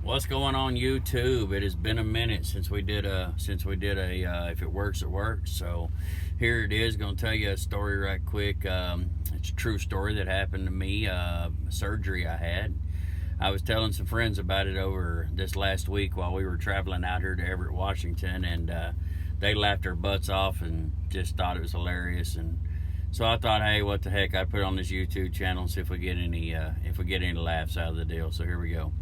What's going on YouTube? It has been a minute since we did a if it works it works. So here it is. Going to tell you a story right quick. It's a true story that happened to me. Surgery I had. I was telling some friends about it over this last week while we were traveling out here to Everett, Washington, and they laughed their butts off and just thought it was hilarious. And so I thought, hey, what the heck? I put it on this YouTube channel and see if we get any laughs out of the deal. So here we go.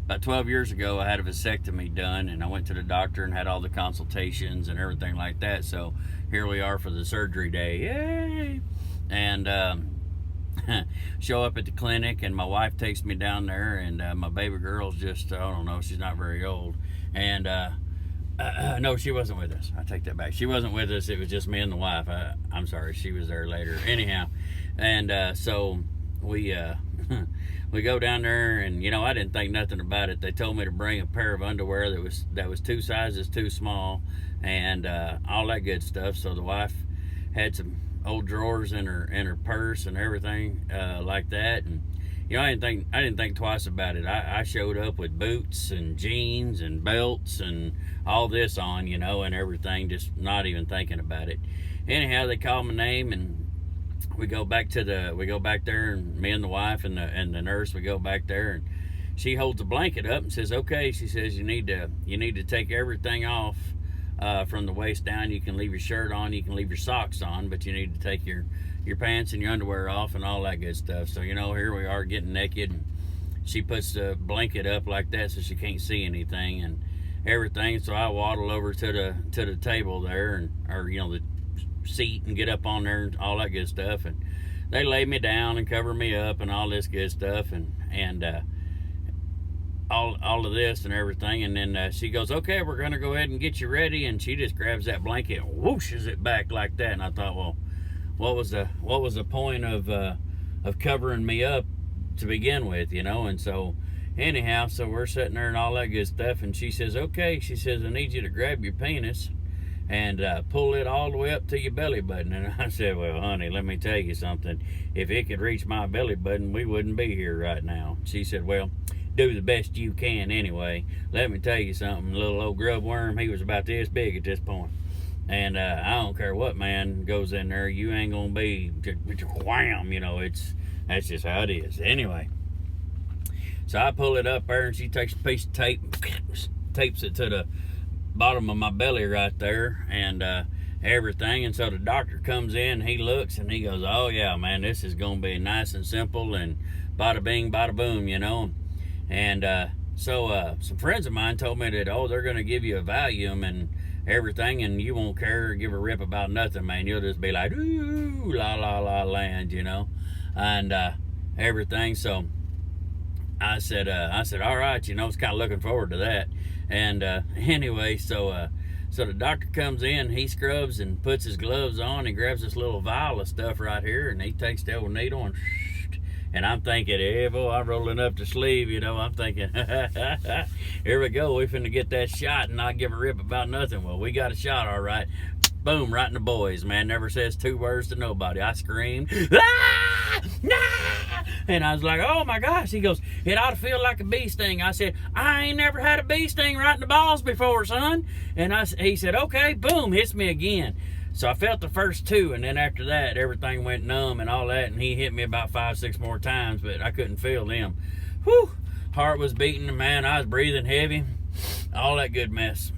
About 12 years ago, I had a vasectomy done, and I went to the doctor and had all the consultations and everything like that. So here we are for the surgery day. Yay! And show up at the clinic, and my wife takes me down there, and my baby girl's just, I don't know, she's not very old. And no, she wasn't with us. I take that back. She wasn't with us. It was just me and the wife. I'm sorry, she was there later. Anyhow, and so we we go down there, and I didn't think nothing about it. They told me to bring a pair of underwear that was 2 sizes too small, and all that good stuff. So the wife had some old drawers in her purse and everything like that, and I didn't think twice about it. I showed up with boots and jeans and belts and all this on, and everything, just not even thinking about it. Anyhow, they called my name, and we go back there, and me and the wife and the nurse, we go back there, and she holds a blanket up and says, okay, she says, you need to take everything off from the waist down. You can leave your shirt on, you can leave your socks on, but you need to take your pants and your underwear off and all that good stuff. So here we are getting naked, and she puts the blanket up like that so she can't see anything and everything. So I waddle over to the table there, or the seat, and get up on there and all that good stuff, and they lay me down and cover me up and all this good stuff, and all of this and everything. And then she goes, okay, we're gonna go ahead and get you ready, and she just grabs that blanket and whooshes it back like that. And I thought, well, what was the point of covering me up to begin with, and so anyhow, so we're sitting there and all that good stuff, and she says, okay, she says, I need you to grab your penis and pull it all the way up to your belly button. And I said, well, honey, let me tell you something. If it could reach my belly button, we wouldn't be here right now. She said, well, do the best you can anyway. Let me tell you something. Little old grub worm, he was about this big at this point. And I don't care what man goes in there, you ain't gonna be wham, that's just how it is. Anyway, so I pull it up there, and she takes a piece of tape, tapes it to the bottom of my belly right there, and everything. And so the doctor comes in, he looks, and he goes, oh yeah, man, this is gonna be nice and simple, and bada bing bada boom, and so some friends of mine told me that, oh, they're gonna give you a Valium and everything, and you won't care or give a rip about nothing, man. You'll just be like, ooh, la la la land, and everything. So I said, all right, I was kind of looking forward to that. And anyway, so the doctor comes in, he scrubs and puts his gloves on, and grabs this little vial of stuff right here, and he takes the old needle, and I'm thinking, hey, boy, I'm rolling up the sleeve, I'm thinking, here we go, we finna get that shot and not give a rip about nothing. Well, we got a shot, all right. Boom, right in the boys, man. Never says 2 words to nobody. I screamed, ah! Nah! And I was like, oh my gosh. He goes, it ought to feel like a bee sting. I said, I ain't never had a bee sting right in the balls before, son. And he said, okay, boom, hits me again. So I felt the first 2, and then after that, everything went numb and all that, and he hit me about 5, 6 more times, but I couldn't feel them. Whew, heart was beating, man, I was breathing heavy, all that good mess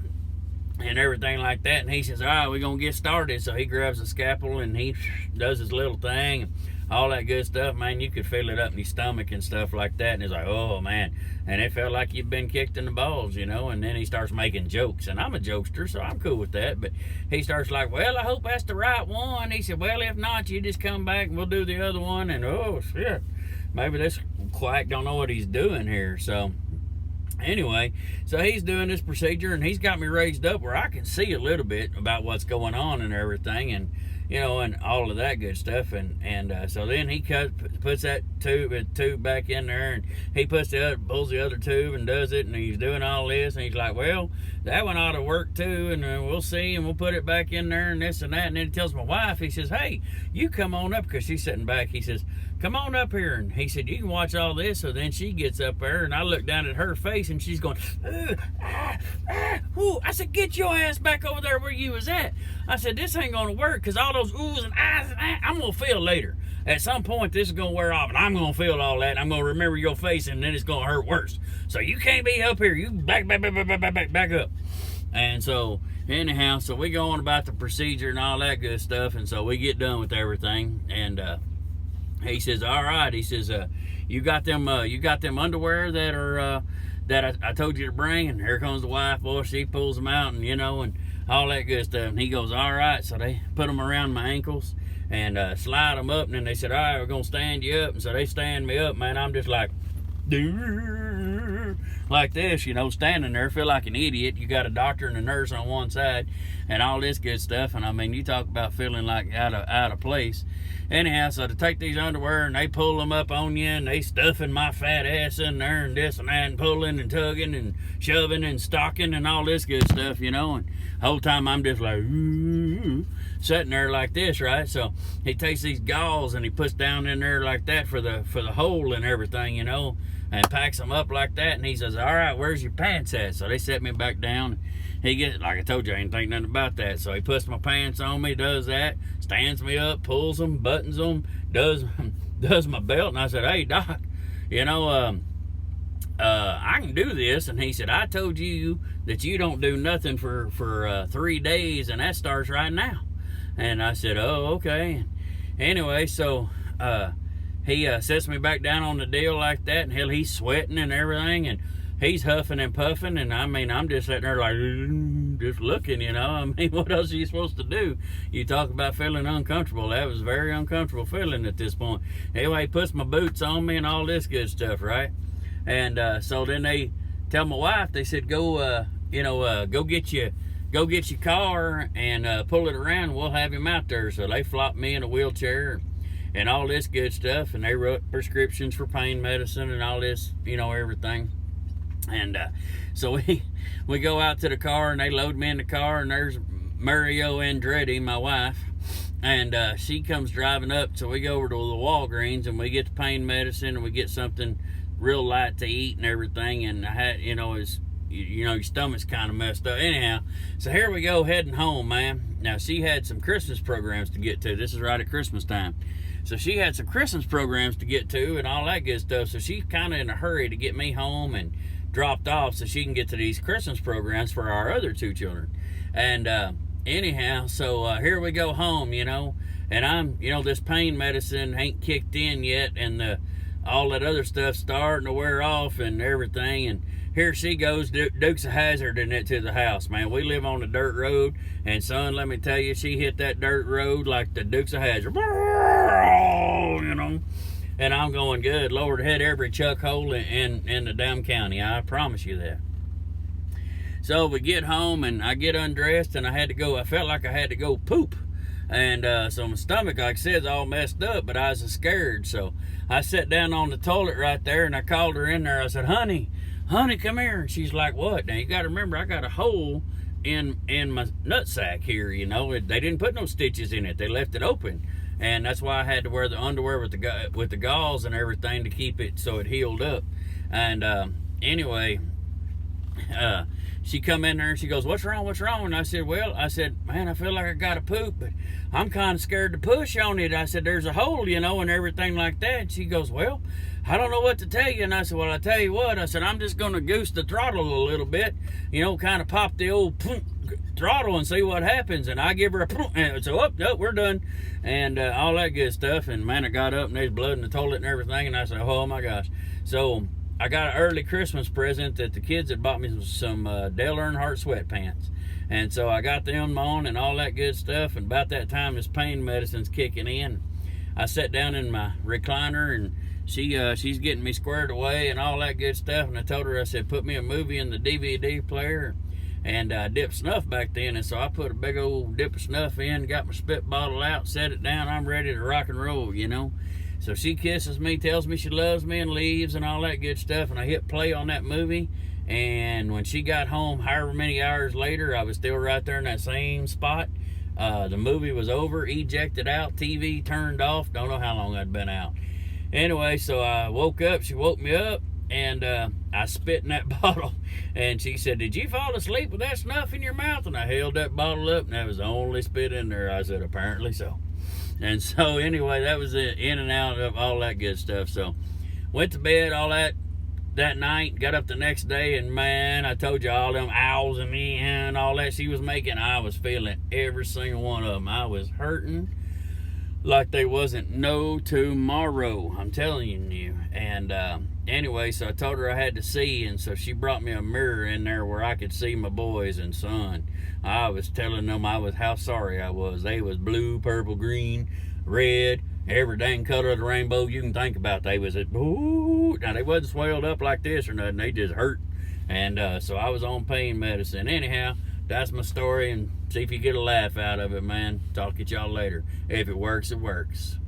and everything like that. And he says, all right, we're gonna get started. So he grabs a scalpel, and he does his little thing, all that good stuff, man. You could feel it up in his stomach and stuff like that, and it's like, oh man. And it felt like you'd been kicked in the balls, and then he starts making jokes, and I'm a jokester, so I'm cool with that. But he starts like, well, I hope that's the right one. He said, well, if not, you just come back and we'll do the other one. And oh shit, maybe this quack don't know what he's doing here. So anyway, so he's doing this procedure, and he's got me raised up where I can see a little bit about what's going on and everything, and and all of that good stuff. And so then he puts that tube back in there, and he pulls the other tube and does it, and he's doing all this, and he's like, well, that one ought to work too, and we'll see, and we'll put it back in there, and this and that. And then he tells my wife, he says, hey, you come on up, because she's sitting back. He says, come on up here. And he said, you can watch all this. So then she gets up there, and I look down at her face, and she's going, ooh. I said, get your ass back over there where you was at. I said, this ain't going to work, because all those oohs and ahs and ah, I'm going to feel later. At some point, this is going to wear off, and I'm going to feel all that, and I'm going to remember your face, and then it's going to hurt worse. So you can't be up here. You back up. And so, anyhow, so we go on about the procedure and all that good stuff, and so we get done with everything, and he says, all right, he says, you got them underwear that are that I told you to bring? And here comes the wife, boy, she pulls them out, and and all that good stuff. And he goes, all right. So they put them around my ankles and slide them up, and then they said, all right, we're gonna stand you up. And so they stand me up, man. I'm just like this, standing there, feel like an idiot. You got a doctor and a nurse on one side and all this good stuff, and I mean, you talk about feeling like out of place. Anyhow, so to take these underwear and they pull them up on you, and they stuffing my fat ass in there and this and that, and pulling and tugging and shoving and stocking and all this good stuff, and the whole time I'm just like sitting there like this, right? So he takes these gauze and he puts down in there like that for the hole and everything, and packs them up like that, and he says, all right, where's your pants at? So they set me back down. He gets, like I told you, I didn't think nothing about that. So he puts my pants on me, does that, stands me up, pulls them, buttons them, does my belt. And I said, hey, doc, I can do this. And he said, I told you that you don't do nothing for 3 days, and that starts right now. And I said, oh, okay. Anyway, so he sets me back down on the deal like that, and hell, he's sweating and everything, and he's huffing and puffing, and I mean, I'm just sitting there like, just looking, I mean, what else are you supposed to do? You talk about feeling uncomfortable. That was a very uncomfortable feeling at this point. Anyway, he puts my boots on me and all this good stuff, right? And so then they tell my wife, they said, go get your car and pull it around, and we'll have him out there. So they flopped me in a wheelchair and all this good stuff, and they wrote prescriptions for pain medicine and all this, everything. And so we go out to the car, and they load me in the car, and there's Mario Andretti, my wife, and she comes driving up. So we go over to the Walgreens, and we get the pain medicine, and we get something real light to eat and everything. And I had, your stomach's kind of messed up. Anyhow, so here we go, heading home, man. Now, she had some Christmas programs to get to. This is right at Christmas time. So she had some Christmas programs to get to and all that good stuff. So she's kind of in a hurry to get me home and dropped off so she can get to these Christmas programs for our other 2 children. And anyhow, so here we go home, and I'm, this pain medicine ain't kicked in yet, and all that other stuff starting to wear off and everything. And here she goes, Dukes of Hazzard in it to the house, man. We live on a dirt road, and son, let me tell you, she hit that dirt road like the Dukes of Hazzard, And I'm going, good Lord, hit every chuck hole in the damn county. I promise you that. So we get home, and I get undressed, and I felt like I had to go poop. And so my stomach, like I said, is all messed up, but I was scared. So I sat down on the toilet right there, and I called her in there. I said, honey, come here. And she's like, what? Now, you got to remember, I got a hole in my nutsack here, They didn't put no stitches in it. They left it open. And that's why I had to wear the underwear with the gauze and everything to keep it so it healed up. And anyway, she come in there and she goes, what's wrong? And I said, man, I feel like I got to poop, but I'm kind of scared to push on it. I said, there's a hole, and everything like that. And she goes, well, I don't know what to tell you. And I said, well, I tell you what. I said, I'm just going to goose the throttle a little bit, kind of pop the old throttle and see what happens. And I give her and so no, we're done, and all that good stuff. And man, I got up and there's blood in the toilet and everything, and I said, oh my gosh. So I got an early Christmas present that the kids had bought me some Dale Earnhardt sweatpants, and so I got them on and all that good stuff. And about that time, this pain medicine's kicking in. I sat down in my recliner, and she's getting me squared away and all that good stuff. And I told her, I said, put me a movie in the DVD player. And I dipped snuff back then, and so I put a big old dip of snuff in, got my spit bottle out, set it down. I'm ready to rock and roll, So she kisses me, tells me she loves me, and leaves and all that good stuff. And I hit play on that movie, and when she got home, however many hours later, I was still right there in that same spot. The movie was over, ejected out, TV turned off. Don't know how long I'd been out. Anyway, so I woke up. She woke me up, and I spit in that bottle. And she said, "Did you fall asleep with that snuff in your mouth?" And I held that bottle up, and that was the only spit in there. I said, "Apparently so." And so anyway, that was the in and out of all that good stuff. So went to bed, all that night, got up the next day, and man, I told you all them owls and me and all that she was making, I was feeling every single one of them. I was hurting like they wasn't no tomorrow. I'm telling you. And anyway, so I told her I had to see, and so she brought me a mirror in there where I could see my boys. And son, I was telling them how sorry I was. They was blue, purple, green, red, every dang color of the rainbow you can think about. They was ooh. Now they wasn't swelled up like this or nothing. They just hurt. And so I was on pain medicine. Anyhow, that's my story, and see if you get a laugh out of it, man. Talk to y'all later. If it works, it works.